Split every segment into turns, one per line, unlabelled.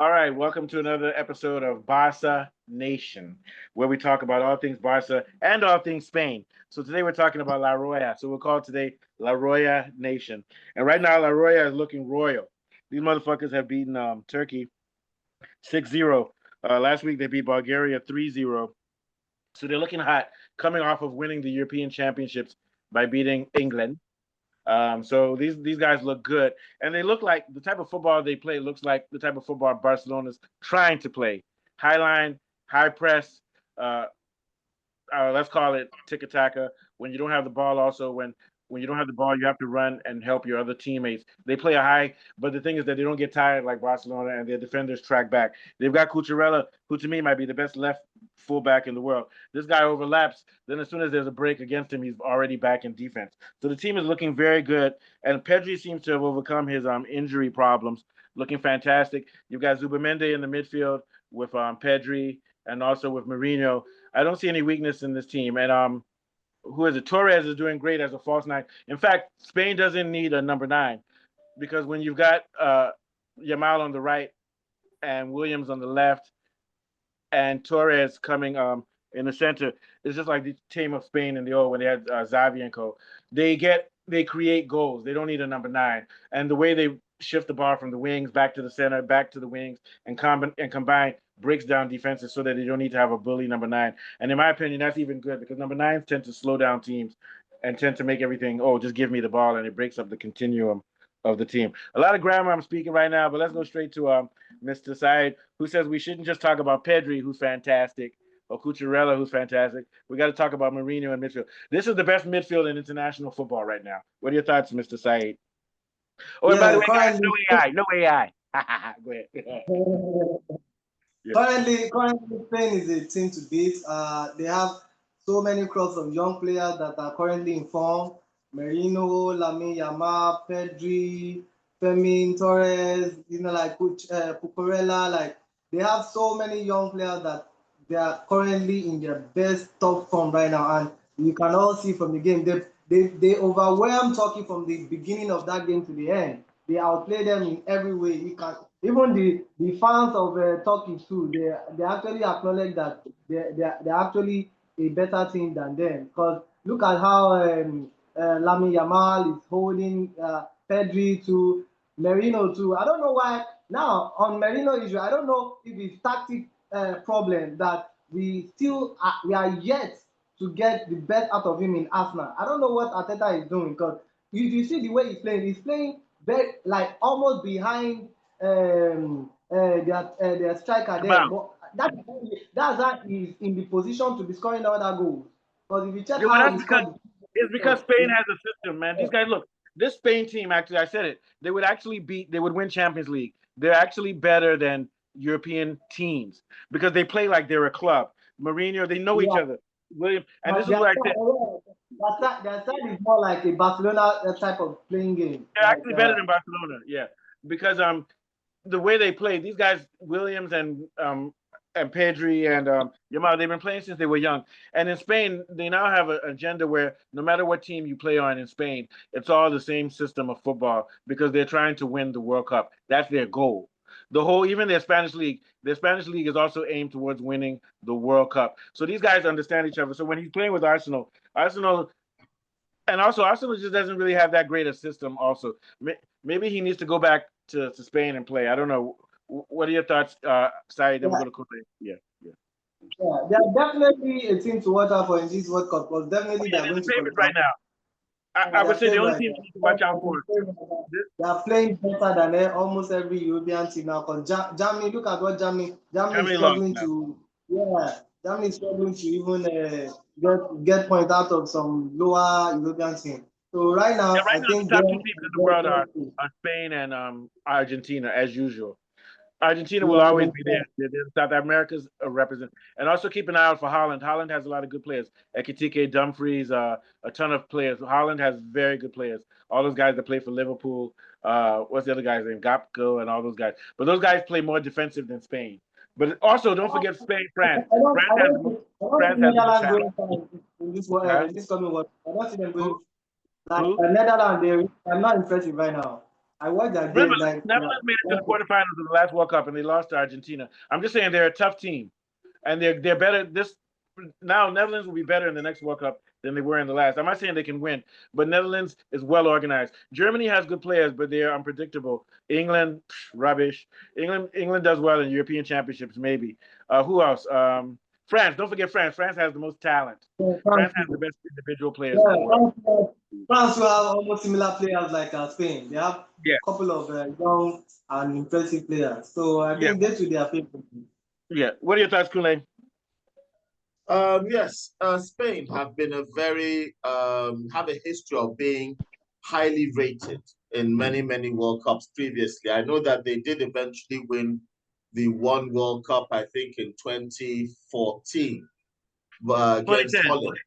All right, welcome to another episode of Barca Nation, where we talk about all things Barca and all things Spain. So today we're talking about La Roya. So we'll call it today La Roya Nation. And right now, La Roya is looking royal. These motherfuckers have beaten Turkey 6-0. Last week they beat Bulgaria 3-0. So they're looking hot, coming off of winning the European Championships by beating England. So these guys look good, and they look like the type of football they play looks like the type of football Barcelona's trying to play: high line, high press. Uh, let's call it tiki-taka. When you don't have the ball, also when you don't have the ball, you have to run and help your other teammates. They play a high, but the thing is that they don't get tired like Barcelona, and their defenders track back. They've got Cucurella, who to me might be the best left fullback in the world. This guy overlaps. Then as soon as there's a break against him, he's already back in defense. So the team is looking very good, and Pedri seems to have overcome his injury problems, looking fantastic. You've got Zubimende in the midfield with Pedri and also with Mourinho. I don't see any weakness in this team. And who is it? Torres is doing great as a false nine. In fact, Spain doesn't need a number nine because when you've got Yamal on the right and Williams on the left and Torres coming in the center, it's just like the team of Spain in the old when they had Xavi and co. They create goals. They don't need a number nine. And the way they shift the ball from the wings back to the center, back to the wings, and combine breaks down defenses so that they don't need to have a bully number nine. And in my opinion, that's even good because number nines tend to slow down teams and tend to make everything, oh, just give me the ball, and it breaks up the continuum of the team. A lot of grammar I'm speaking right now, but let's go straight to Mr. Said, who says we shouldn't just talk about Pedri, who's fantastic, or Cucurella, who's fantastic. We got to talk about Mourinho in midfield. This is the best midfield in international football right now. What are your thoughts, Mr. Said? Oh, and by the
Yeah,
way, guys,
currently,
no AI, no AI. Go ahead. Yeah.
currently, Spain is a team to beat. They have so many crops of young players that are currently in form. Merino, Lamine Yamal, Pedri, Fermin, Torres, like Cucurella. Like they have so many young players that they are currently in their best top form right now, and you can all see from the game they overwhelmed Turkey from the beginning of that game to the end. They outplayed them in every way. You can even the fans of Turkey too. They actually acknowledge that they're actually a better team than them. Because look at how Lamine Yamal is holding Pedri to Merino too. I don't know why now on Merino issue. I don't know if it's tactic problem that we are yet to get the best out of him in Arsenal. I don't know what Arteta is doing because if you see the way he's playing very like almost behind their striker there.
Jamal.
But that's how he's in the position to be scoring other goals. Because if you check
Yeah, well,
how
that's
he
because
scored
it's because Spain has a system, man. These guys, look, this Spain team actually, I said it, they would win Champions League. They're actually better than European teams because they play like they're a club. Mourinho, they know each
yeah,
other. William, and this
but
is what I said.
their side is more like a Barcelona type of playing game.
They're actually better than Barcelona, yeah, because the way they play, these guys, Williams and Pedri and Yamal, they've been playing since they were young. And in Spain, they now have an agenda where no matter what team you play on in Spain, it's all the same system of football because they're trying to win the World Cup. That's their goal. The whole, even their Spanish league is also aimed towards winning the World Cup. So these guys understand each other. So when he's playing with Arsenal, and also Arsenal just doesn't really have that great a system. Also, maybe he needs to go back to Spain and play. I don't know. What are your thoughts, Saeed? Then we're
Yeah,
gonna play. Yeah, yeah.
yeah, they are definitely a team to watch out for in this World Cup because
Oh
definitely they
yeah,
are
they're
going
the
to
favorites
qualify.
right now. I
They
would
are
say the only
favourites.
team you need to watch out for. This,
They are playing better than almost every European team now. Because Germany, look at what Germany is
Germany lost
struggling
now.
to. Yeah, Germany is struggling to even get points out of some lower European team. So right
Yeah,
now,
right
I
now
think
the top two
them
teams in the
very
world
very good.
are Spain and Argentina as usual. Argentina will
Yeah,
always be there.
Argentina.
They're South America's represent, and also keep an eye out for Holland. Holland has a lot of good players. Ekitike, Dumfries, a ton of players. Holland has very good players. All those guys that play for Liverpool. What's the other guy's name? Gapco and all those guys. But those guys play more defensive than Spain. But also, don't forget Spain, France. France has
I don't see
France has the most
Netherlands
talent.
going far
Huh?
in this coming World Cup. I don't see them
Who?
going like
Who?
Netherlands. I'm not impressive right now. I watched that
Remember,
game like
Netherlands made it to the quarterfinals of the last World Cup and they lost to Argentina. I'm just saying they're a tough team, and they're better. This now Netherlands will be better in the next World Cup than they were in the last. I'm not saying they can win, but Netherlands is well organized. Germany has good players, but they're unpredictable. England, rubbish. England does well in European Championships, maybe. Who else? France. Don't forget France. France has the most talent. France has the best individual players in the
yeah,
world.
France will have almost similar players like Spain. They have a
Yeah,
couple of young and impressive players. So I
yeah,
think they should be a favorite.
yeah. What are your thoughts, Kule?
Yes, Spain have been have a history of being highly rated in many World Cups previously. I know that they did eventually win the one World Cup, I think, in 2014 against
2010.
Holland.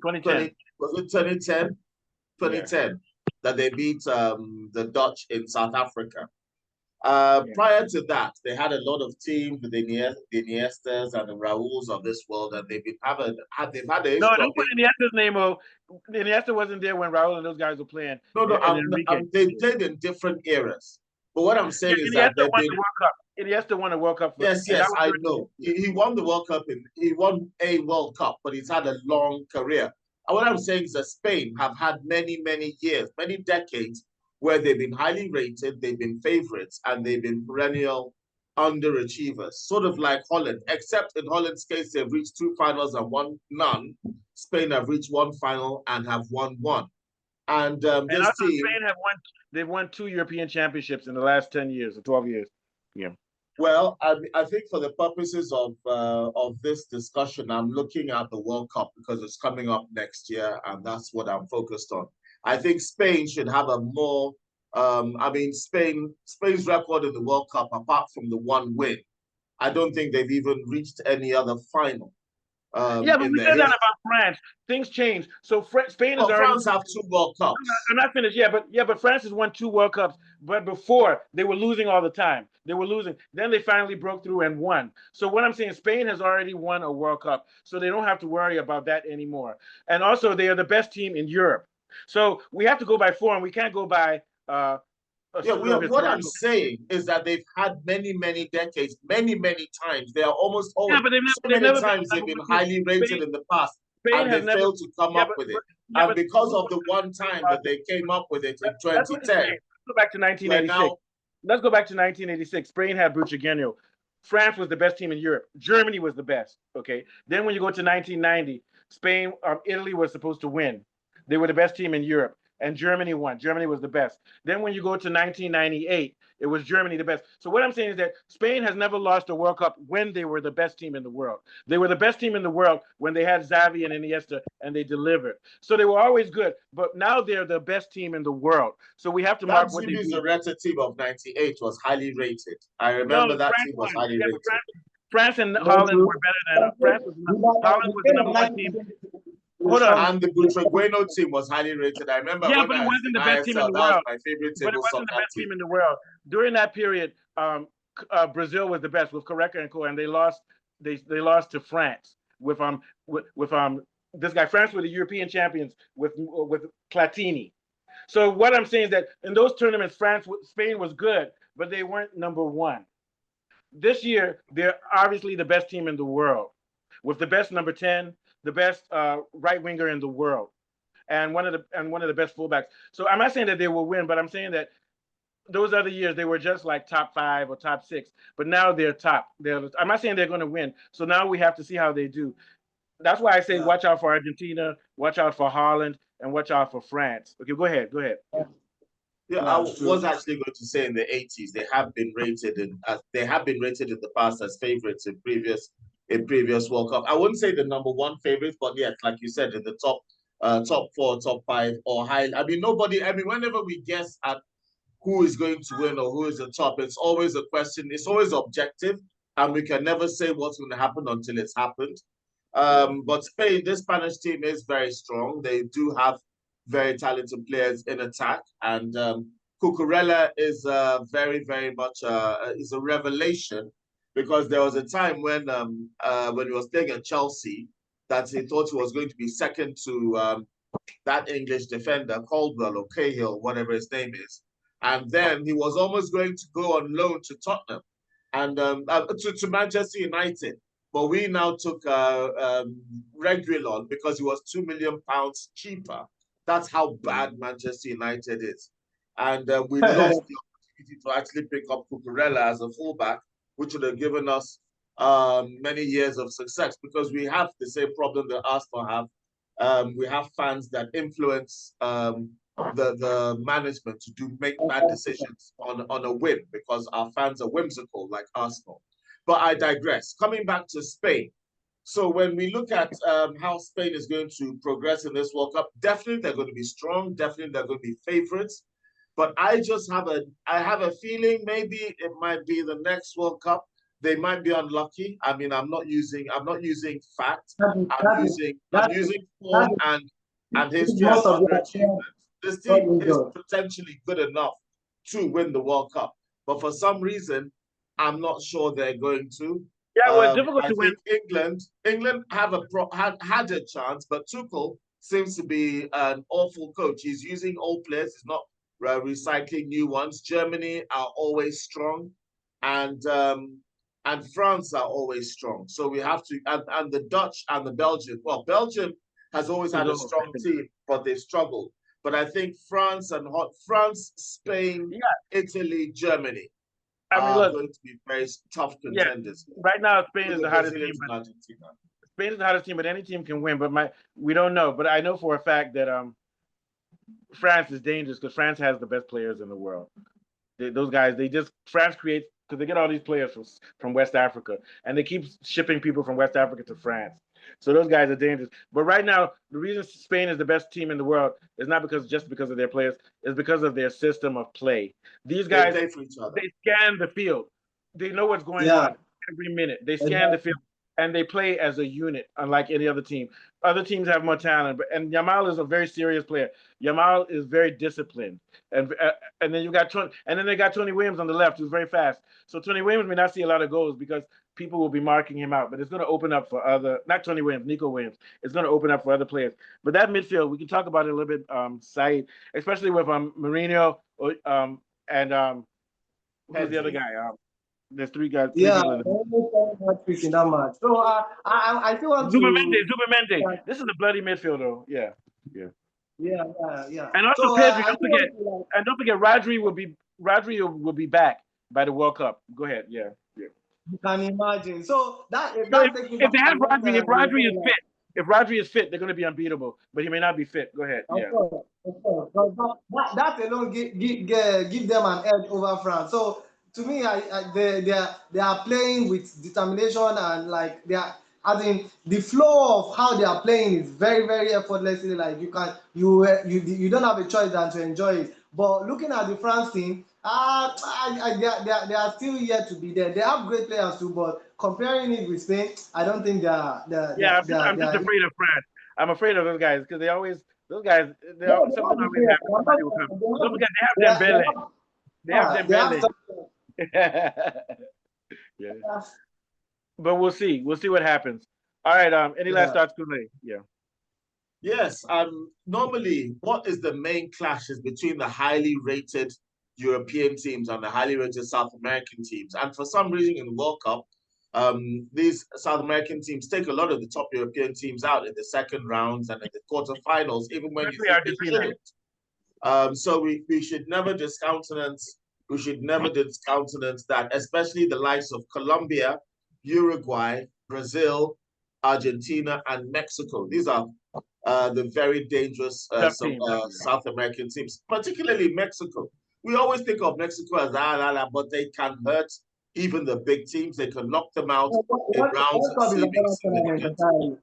2010.
Was it 2010?
Yeah.
2010 that they beat the Dutch in South Africa.
Yeah.
Prior to that, they had a lot of teams with the Iniestas and the Rauls of this world, and they've had a
No,
history of
don't put
being.
Iniesta's name. Oh, Iniesta wasn't there when Raul and those guys were playing.
No, no,
And Enrique.
they played in different eras. But what I'm
Yeah,
saying is that
Iniesta
they've
won
been.
the World Cup. Iniesta won the World Cup for,
Yes,
and that
yes,
was
I
during
know. He won the World Cup and he won a World Cup, but he's had a long career. And what I'm saying is that Spain have had many years, many decades where they've been highly rated, they've been favorites, and they've been perennial underachievers, sort of like Holland, except in Holland's case, they've reached two finals and won none. Spain have reached one final and have won one. And
And
this
also
team,
Spain have won. They've won 2 European championships in the last 10 years or 12 years. Yeah.
well, I think for the purposes of this discussion, I'm looking at the World Cup because it's coming up next year, and that's what I'm focused on. I think Spain should have a more. I mean, Spain's record in the World Cup, apart from the one win, I don't think they've even reached any other final
Yeah, but
in
we
their
said that
history.
about France. Things change. So Spain is
Well,
already.
France have two World Cups.
I'm not finished. Yeah, but France has won 2 World Cups. But before they were losing all the time. They were losing. Then they finally broke through and won. So what I'm saying, Spain has already won a World Cup, so they don't have to worry about that anymore. And also, they are the best team in Europe. So we have to go by form. We can't go by a
Yeah,
pseudo
what I'm
historical.
saying is that they've had many decades, many times. They are almost
Yeah,
always
but
so
they've
many
never been
times
the
they've
number
been
one team.
highly rated
Spain,
in the past,
Spain
and
has
they
never.
failed to come
Yeah,
up with it.
yeah,
And
but
because of the one time that they came up with it in
let's look at
2010,
Spain. Let's go back to
we're
1986.
now.
Let's go back to 1986. Spain had Butragueño. France was the best team in Europe. Germany was the best. Okay. Then when you go to 1990, Spain, Italy was supposed to win. They were the best team in Europe, and Germany won. Germany was the best. Then when you go to 1998, it was Germany the best. So what I'm saying is that Spain has never lost a World Cup when they were the best team in the world. They were the best team in the world when they had Xavi and Iniesta, and they delivered. So they were always good. But now they're the best team in the world. So we have to
That
mark what they
Jimmy
do.
Zaretta team of '98 was highly rated. I
No,
remember that
France
team was
won.
highly
Yeah, but
rated.
France and
Very
Holland
true.
were better than Holland
The
was the
Spain
number
of
one team.
1960
Hold on.
And the Butragueño team was highly rated. I remember
Yeah,
when
but it
I was
wasn't
in
the best team in
ISL,
the
that was
world.
my favorite
But it
table
wasn't the
soccer
best
team.
team in the world during that period. Brazil was the best with Correca and Co. And they lost. They lost to France with this guy. France were the European champions with Platini. So what I'm saying is that in those tournaments, Spain was good, but they weren't number one. This year, they're obviously the best team in the world, with the best number 10, the best right winger in the world, and one of the best fullbacks. So I'm not saying that they will win, but I'm saying that those other years they were just like top 5 or top 6, but now they're top. I'm not saying they're going to win. So now we have to see how they do. That's why I say
Yeah.
watch out for Argentina, watch out for Holland, and watch out for France. Okay, go ahead. Go ahead.
Yeah, I
Yeah, true.
was actually going to say in the '80s they have been rated in the past as favorites in previous World Cup. I wouldn't say the number one favorites, but yes, like you said, in the top 4, top 5, or high. I mean, nobody. I mean, whenever we guess at who is going to win or who is the top, it's always a question. It's always objective, and we can never say what's going to happen until it's happened. But Spain, this Spanish team is very strong. They do have very talented players in attack, and Cucurella is very much is a revelation because there was a time when he was playing at Chelsea that he thought he was going to be second to that English defender Caldwell or Cahill, whatever his name is, And then he was almost going to go on loan to Tottenham and to Manchester United. But we now took Reguilon because he was £2 million cheaper. That's how bad Manchester United is. And we lost the opportunity to actually pick up Cucurella as a fullback, which would have given us many years of success, because we have the same problem that Arsenal have. We have fans that influence the management to make bad decisions on a whim, because our fans are whimsical like Arsenal. But I digress. Coming back to Spain. So when we look at how Spain is going to progress in this World Cup, definitely they're going to be strong. Definitely they're going to be favorites. But I have a feeling maybe it might be the next World Cup. They might be unlucky. I mean, I'm not using fact. I'm using form and history as
most of
underachievement. This team is
them.
potentially good enough to win the World Cup, but for some reason, I'm not sure they're going to.
Yeah, well, it's difficult
I
to win.
think England have had a chance, but Tuchel seems to be an awful coach. He's using old players. He's not recycling new ones. Germany are always strong, and France are always strong. So we have to, and the Dutch and the Belgian. Well, Belgium has always had a strong team, but they've struggled. But I think France, Spain,
Yeah.
Italy, Germany
I mean,
are
look,
going to be very tough contenders.
yeah, right now Spain is the hottest team.
Spain
is the hottest team, but any team can win. But we don't know. But I know for a fact that France is dangerous because France has the best players in the world. Those guys, France creates, because they get all these players from West Africa, and they keep shipping people from West Africa to France. So those guys are dangerous. But right now, the reason Spain is the best team in the world is not just because of their players, it's because of their system of play. These guys,
they
scan the field. They know what's going on every minute. They scan the field, and they play as a unit, unlike any other team. Other teams have more talent, and Yamal is a very serious player. Yamal is very disciplined, and then you got they got Tony Williams on the left, who's very fast. So Tony Williams may not see a lot of goals because people will be marking him out, but it's going to open up for not Tony Williams, Nico Williams. It's going to open up for other players. But that midfield, we can talk about it a little bit, Saeed, especially with Mourinho and who's the other guy? There's three guys.
People in that match. So I still want
Zubimendi. This is a bloody midfield, though. Yeah. And also
so,
Pedri. Don't forget, Rodri will be back by the World Cup. Go ahead. Yeah.
You can imagine. So if
they have Rodri, if Rodri is fit, they're going to be unbeatable. But he may not be fit. Go ahead.
Of course. That alone give them an edge over France. So to me, they are playing with determination, and like they are. I think the flow of how they are playing is very, very effortlessly. Like you don't have a choice than to enjoy it. But looking at the France team, they are still yet to be there. They have great players too, but comparing it with Spain, I don't think
I'm just afraid of France. I'm afraid of those guys because they always something always happens. Somebody will come. Don't forget they have Dembele. They have Dembele. Yeah. But we'll see. We'll see what happens. All right. Any last thoughts, Kunle? Yeah.
Yes. Normally, what is the main clashes between the highly rated European teams and the highly rated South American teams? And for some reason, in the World Cup, these South American teams take a lot of the top European teams out in the second rounds and in the quarterfinals, even when you think they shouldn't. So we should never discountenance. We should never discountenance that, especially the likes of Colombia, Uruguay, Brazil, Argentina, and Mexico. These are the very dangerous South American teams, particularly Mexico. We always think of Mexico as but they can hurt even the big teams. They can knock them out in rounds and seeming significant.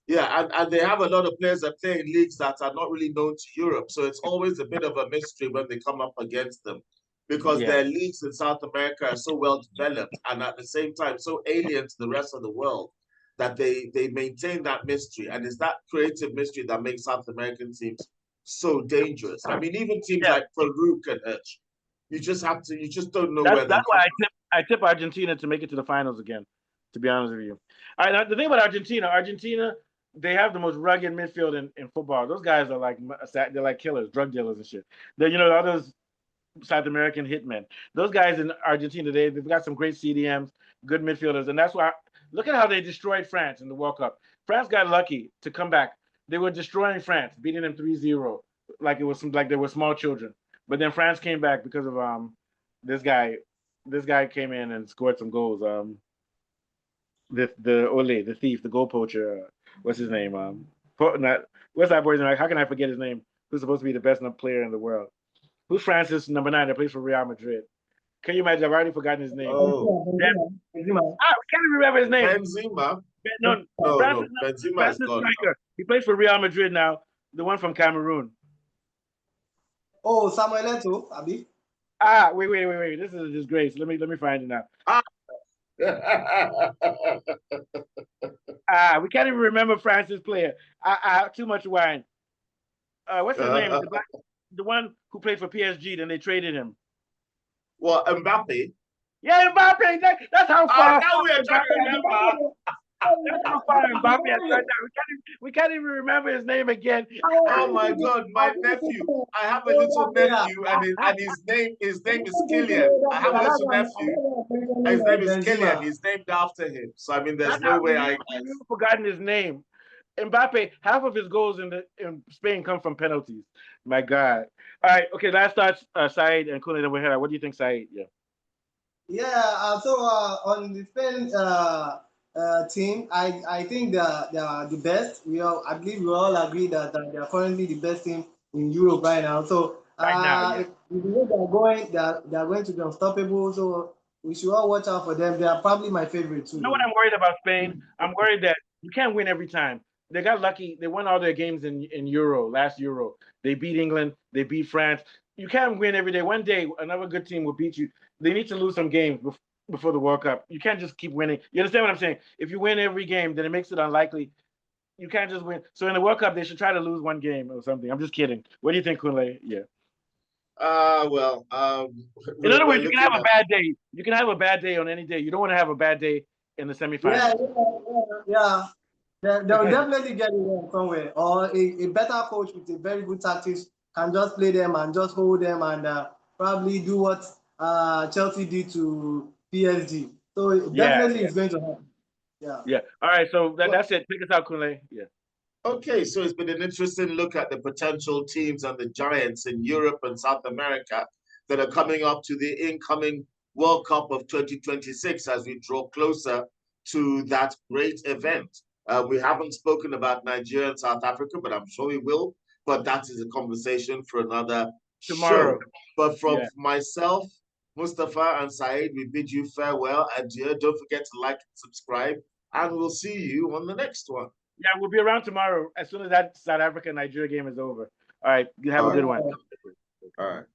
Yeah, and they have a lot of players that play in leagues that are not really known to Europe. So it's always a bit of a mystery when they come up against them, because their leagues in South America are so well developed and at the same time so alien to the rest of the world that they maintain that mystery. And it's that creative mystery that makes South American teams so dangerous. I mean, even teams like Peru can hurt you. You just don't know where.
That's why I tip Argentina to make it to the finals again, to be honest with you. All right, the thing about Argentina, they have the most rugged midfield in football. Those guys are they're like killers, drug dealers and shit. Others South American hitmen. Those guys in Argentina, they've got some great CDMs, good midfielders, and that's why. Look at how they destroyed France in the World Cup. France got lucky to come back. They were destroying France, beating them 3-0, like it was like they were small children. But then France came back because of this guy. This guy came in and scored some goals. The Ole, the thief, the goal poacher. What's his name? What's that boy's name? How can I forget his name? Who's supposed to be the best player in the world? Who's France's number 9 that plays for Real Madrid? Can you imagine? I've already forgotten his name.
Oh,
we can't even remember his name.
Benzema.
No,
Benzema is gone.
Striker. He plays for Real Madrid now. The one from Cameroon.
Oh, Samuel Eto'o, Abi.
Wait. This is a disgrace. Let me find it now. We can't even remember France's player. Too much wine. What's his name? The one who played for PSG, then they traded him.
Well, Mbappe.
Yeah, Mbappe. That's how far.
Now we are trying to remember.
That's how far Mbappe has turned out. We can't even remember his name again.
Oh my God, my nephew! I have a little nephew, and his name is Killian. I have a little nephew, and his name is Killian. He's named after him. So I mean, there's no way I've
forgotten his name. Mbappe, half of his goals in Spain come from penalties. My God. All right, okay, last thoughts, Saeed and Kune, then we'll head out. What do you think, Saeed?
Yeah, so on the Spain team, I think they are the best. I believe we all agree that they are currently the best team in Europe right now. So the way they are going, they are going to be unstoppable. So we should all watch out for them. They are probably my favorite too.
You know what I'm worried about Spain? I'm worried that you can't win every time. They got lucky. They won all their games in last Euro. They beat England. They beat France. You can't win every day. One day, another good team will beat you. They need to lose some games before the World Cup. You can't just keep winning. You understand what I'm saying? If you win every game, then it makes it unlikely. You can't just win. So in the World Cup, they should try to lose one game or something. I'm just kidding. What do you think, Kunle? Yeah. In other words, you can have a bad day. You can have a bad day on any day. You don't want to have a bad day in the semifinals.
Yeah. They'll definitely get it wrong somewhere. Or a better coach with a very good tactics can just play them and just hold them and probably do what Chelsea did to PSG. So definitely it's going to happen.
Yeah. All right. So that's it. Take us out, Kunle. Yeah.
Okay, so it's been an interesting look at the potential teams and the giants in Europe and South America that are coming up to the incoming World Cup of 2026 as we draw closer to that great event. We haven't spoken about Nigeria and South Africa, but I'm sure we will. But that is a conversation for another
tomorrow.
Show. But from myself, Mustafa, and Saeed, we bid you farewell. Adieu. Don't forget to like and subscribe. And we'll see you on the next one.
Yeah, we'll be around tomorrow as soon as that South Africa-Nigeria game is over. All right. Have a good one.
All right.